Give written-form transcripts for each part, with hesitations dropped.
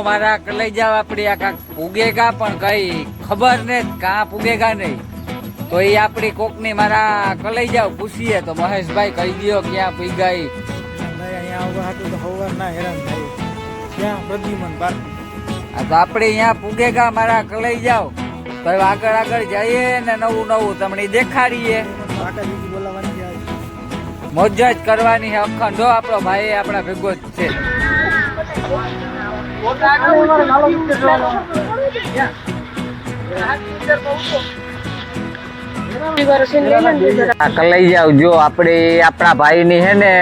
મારા લઈ જાવ આપડી આ કાંક પૂગેગા પણ કઈ ખબર ને કાં પૂગેગા નહીં તો એ આપડી કોક ની મારા કલઈ જાવ પૂછીએ તો મહેશભાઈ કહી દો ક્યાં પૂગા અહીંયા તો હવાર ના હેરાન થાય ક્યાં પ્રદ્યુમન પાર્ક તો આપડે અહીંયા પૂગેગા મારા કલઈ જાવ તો આગળ આગળ જઈએ ને નવું નવું તમને દેખાડીએ મોજ જ કરવાની છે અખંડ આપણો ભાઈ આપણા ભેગો જ છે લઈ જાવ જો આપડે આપણા ભાઈ ની હે ને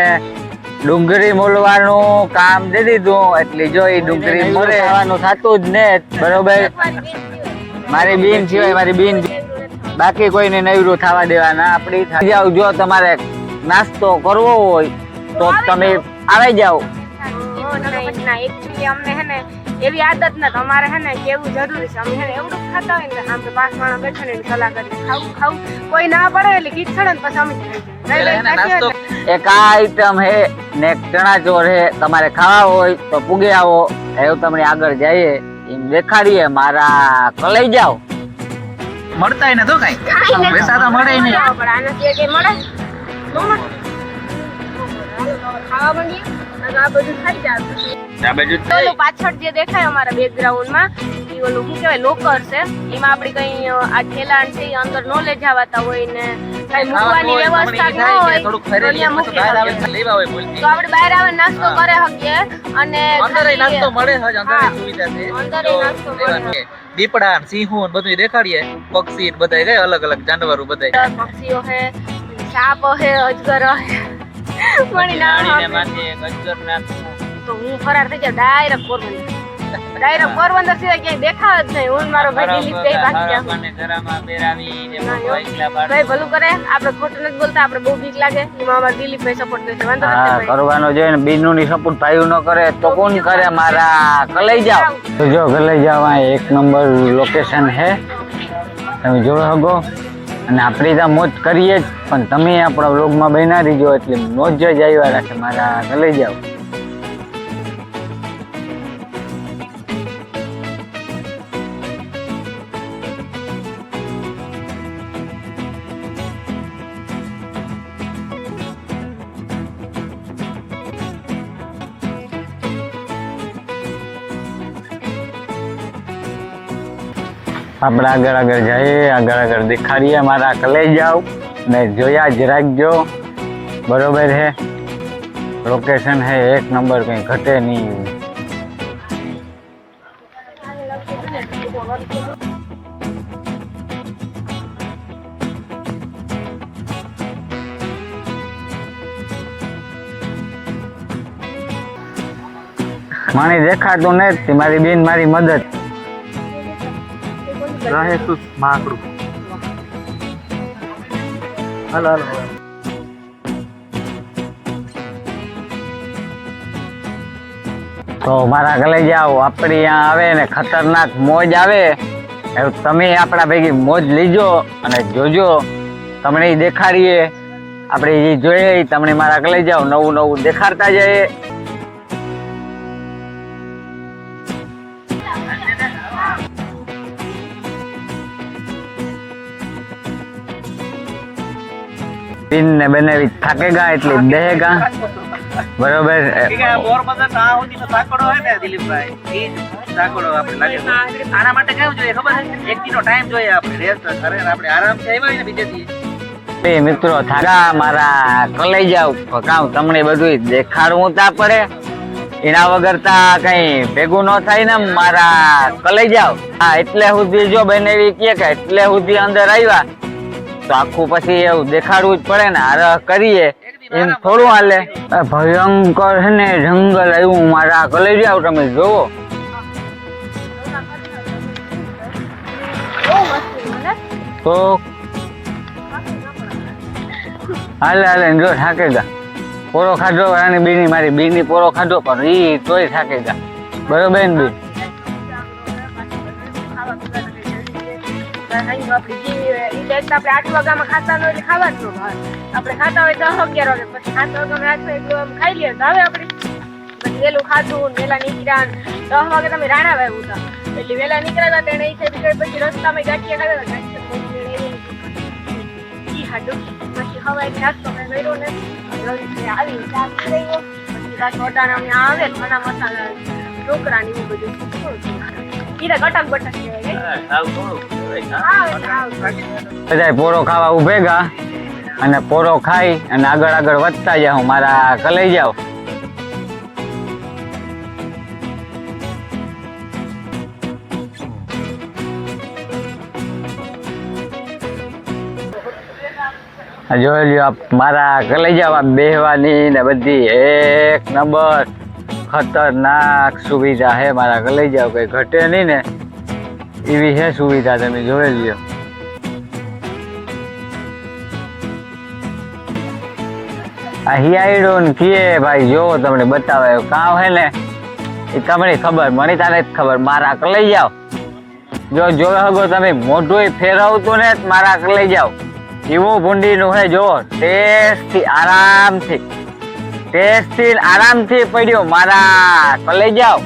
ડુંગળી મોલવાનું કામ દે દીધું એટલે જો એ ડુંગળી મોલે થતું જ ને બરોબર મારી બેન સિવાય મારી બેન બાકી કોઈને નવરું થવા દેવાના આપડી થઈ જાવ જો તમારે નાસ્તો કરવો હોય તો તમે આવી જાઓ એવી આદત ના તમારે હે ને કેવું જરૂરી છે અમે હે ને એવડું ખાતા હોય ને આમ તો 5 માણસ બેઠા ને સલાહ કરી ખાવું કોઈ ના પડે એટલે કીધું ને પછી અમે એક આ આઈટમ હે ને ચણા ચોર હે તમારે ખાવા હોય તો પૂગે આવો એવું તમને આગળ જઈએ એમ દેખાડીએ મારા કલઈ જાઓ મળતા ને તો કઈ પૈસા તો મળે નહીં પણ આને કે મળે ખાવા માંડીએ આ બધું ખાઈ જાય પાછળ જે દેખાય અમારા બેકગ્રાઉન્ડ માં એ ઓલું શું કહેવાય લોકર છે એમાં આપડી કઈ આ ઠેલાણ છે અંદર નો લઈ જવાતા હોય ને કઈ મૂકવાની વ્યવસ્થા ન હોય તો આપણે બહાર આવે નાસ્તો કરે શકીએ અને અંદર નાસ્તો મળે હજ અંદર સુવિધા છે અંદર નાસ્તો મળે દીપડા સિંહો બધું દેખાડીએ પક્ષી બધા ગયે અલગ અલગ જાનવરો બધા પક્ષીઓ હે સાપ હે અજગર હે મણી ના માથે અજગર ના તો હું ફરાર થઈ જાવ ડાયરેક્ટ પોરબંદર સિવાય ક્યાંય દેખાવ જ નહીં હું મારો ભાઈ દિલીપ ભાઈ બાકી જાવ ભાઈ ભલું કરે આપણે ખોટું નથી બોલતા આપણે બહુ બીક લાગે એમાં અમારા દિલીપ ભાઈ સપોર્ટ કરે વાંધો નથી કરવાનો છે ને બીનુ ની સપોર્ટ ભાઈ ન કરે તો કોણ કરે મારા કલઈ જાવ તો જો કલઈ જાવ એક નંબર લોકેશન હે તમે જોઈ શકો અને આપણે ત્યાં મોજ કરીએ જ પણ તમે આપણા વ્લોગમાં બન્યા રહીજો એટલે મોજ જ આવ્યા રાખે મારા કલઈ જાવ આપણે આગળ આગળ જઈએ આગળ દેખાડીએ મારા કલઈ જાવ ને જોયા જ રાખજો બરોબર હે લોકેશન હે એક નંબર કઈ ઘટે નહીં માણી દેખાતું નથી મારી બેન મારી મદદ રહે તું માકડું હાલો તો મારા કલઈ જાવ આપડી અહીંયા આવે ને ખતરનાક મોજ આવે એવું તમે આપણા ભેગી મોજ લીજો અને જોજો તમને દેખાડીએ આપણે જે જોઈએ તમને મારા કલઈ જાવ નવું નવું દેખાડતા જઈએ तीन ने बनावी थाकेगा એટલે દેહેગા બરોબર પોરબંદર તો આ હોતી તો તાકડો હે ને દિલીપભાઈ એ તાકડો આપણે લાગે આના માટે કેવું જોઈએ ખબર છે એક દિનો ટાઈમ જોઈએ આપણે રેસ્ટ કરે આપણે આરામ થી આવ્યા ને બીજેથી બે મિત્રો થાગા મારા કલઈ જાવ કામ તમને બધું દેખાડવું તા પડે એના વગર તા કઈ ભેગું ન થાય ને મારા કલઈ જાવ હા એટલે સુધી જો બનાવી કે એટલે સુધી અંદર આવ્યા તો આખું પછી એવું દેખાડવું જ પડે ને આરહ કરીએ એમ થોડું હાલે ભયંકર છે ને જંગલ આવ્યું મારા કલઈ જાવ તમે જોવો તો હાલે જો થાકેગા પોરો ખાધો રાની બીની મારી બીની પોરો ખાધો પણ ઈ તોય થાકેગા બરોબર ને બી આપણે 8 વાગ્યામાં ખાતા હોય એટલે ખાવા જ આપણે ખાતા હોય 10-11 વાગે પછી 7 વાગ્યામાં રાત્રે એટલું ખાઈ લઈએ તો હવે આપણે વેલું ખાધું ને વેલા નીકળ્યા 10 વાગે તમે રાણા વાવ હતા એટલે વેલા નીકળ્યા હતા તેને પછી રસ્તામાં ગાંઠિયા ખાધા ઈ હાડો પછી હવાઈ નાસ્તો મેં કર્યો ને આવી ચા પી રહ્યો પછી રાત ઓટાણા અમે આવે ઘણા મસાલા ઢોકળા ને એવું બધું ઈરા કટક બટક બધા પોરો ખાવા ઉભે ગા અને પોરો ખાઈ અને આગળ વધતા જાઉં મારા કલઈ જાવ. જોઈ લ્યો મારા કલઈ જાવ બેહવાની ને બધી એક નંબર ખતરનાક સુવિધા હે મારા કલઈ જાવ, કઈ ઘટે નહીં ને એવી હે સુવિધા, તમે જોઈ લ્યો. આ હિયાઈડો ને કીએ ભાઈ જો તમને બતાવે કામ હે ને એ તમને ખબર, મને તારે જ ખબર. મારા કલઈ જાવ જો જોવે હગો તમે મોઢું ફેરવતું ને મારા કલઈ જાવ એવું ભૂંડીનું હે. જો ટેસ્ટથી આરામથી પડ્યો મારા કલઈ જાવ.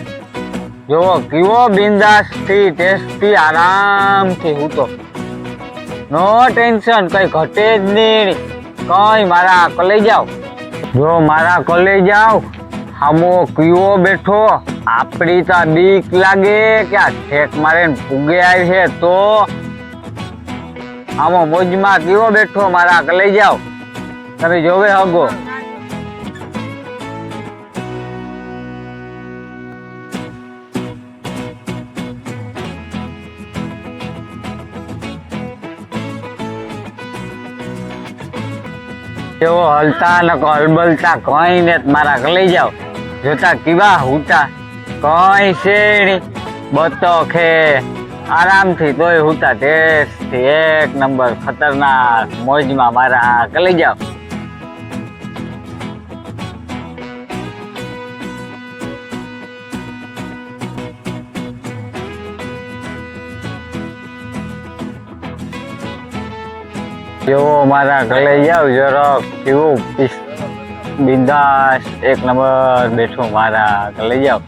જો કેવો બિંદાસથી ટેસ્ટથી આરામથી હું તો નો ટેન્શન, કઈ ઘટે જ નહીં કઈ. મારા કલઈ જાવ જો મારા કલઈ જાવ હામો કીવો બેઠો, આપડી તો બીક લાગે કે આ ઠેક મારે ફૂગે આવી છે તો આમાં મોજમાં કીવો બેઠો મારા કલઈ જાવ, તમે જોવે હગો. એવો હલતા ને હલબલતા કઈ ને મારા કલઈ જાવ જોતા કેવા હુતા કઈ છે નહીં, બતક હે આરામથી તોય હુતા ટેસ્ટથી એક નંબર ખતરનાક મોજમાં મારા કલઈ જાવ. જેવો મારા કલઈ જાવ જરાક કેવું બિંદાસ એક નંબર બેઠો મારા કલઈ જાવ.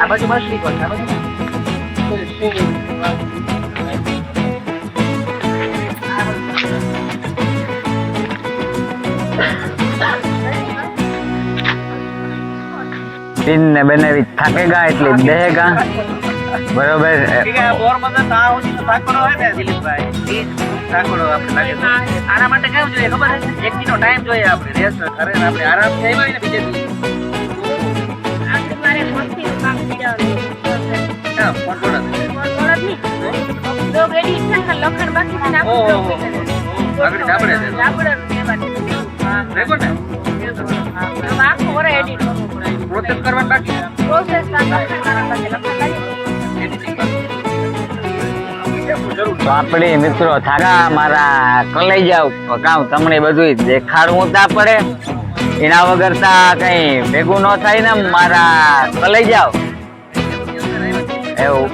આ બાજુ મસ્તી કોણ આ બાજુ તીન ને બનાવી થાકેગા એટલે દેહેગા બરોબર. પોરબંદર તા સુધી તો થાકડો હોય ને દિલીપભાઈ, ઈ થાકડો આપણે લાગે. આના માટે કેવું જોઈએ ખબર છે, એક દિનનો ટાઈમ જોઈએ આપણે રેસ્ટ કરે ને આપણે આરામ થઈ હોય ને બીજે દી આપણે મારે મસ્તી નું કામ કરવાનું. હા ફોન બોલો દો ગેડી ઇન્સાન લખણ બાકી છે ને ઓહો આપણે આગળ જાબડે જાબડનું દેવાનું. હા રેકોર્ડ ને હવે આખો ઓરે એડિટ કરવું પડે, પ્રોસેસ કરવાનું બાકી પ્રોસેસ ના લખણ મારા પાસે લખણ લાગી. તો આપણે મિત્રો થાકા મારા કલઈ જાવ કામ તમને બધું દેખાડવું તા પડે, એના વગર તા કઈ ભેગું ન થાય ને મારા કલઈ જાવ એવું.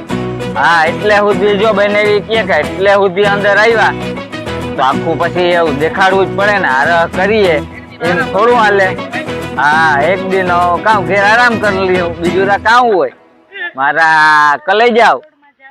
હા એટલે સુધી જો બનેવી કે એટલે સુધી અંદર આવ્યા તો આખું પછી એવું દેખાડવું જ પડે ને, હાર કરીએ એમ થોડું હાલે. હા એક દિન કામ ઘેર આરામ કરી લ્યો બીજું કામ હોય મારા કલે જાવ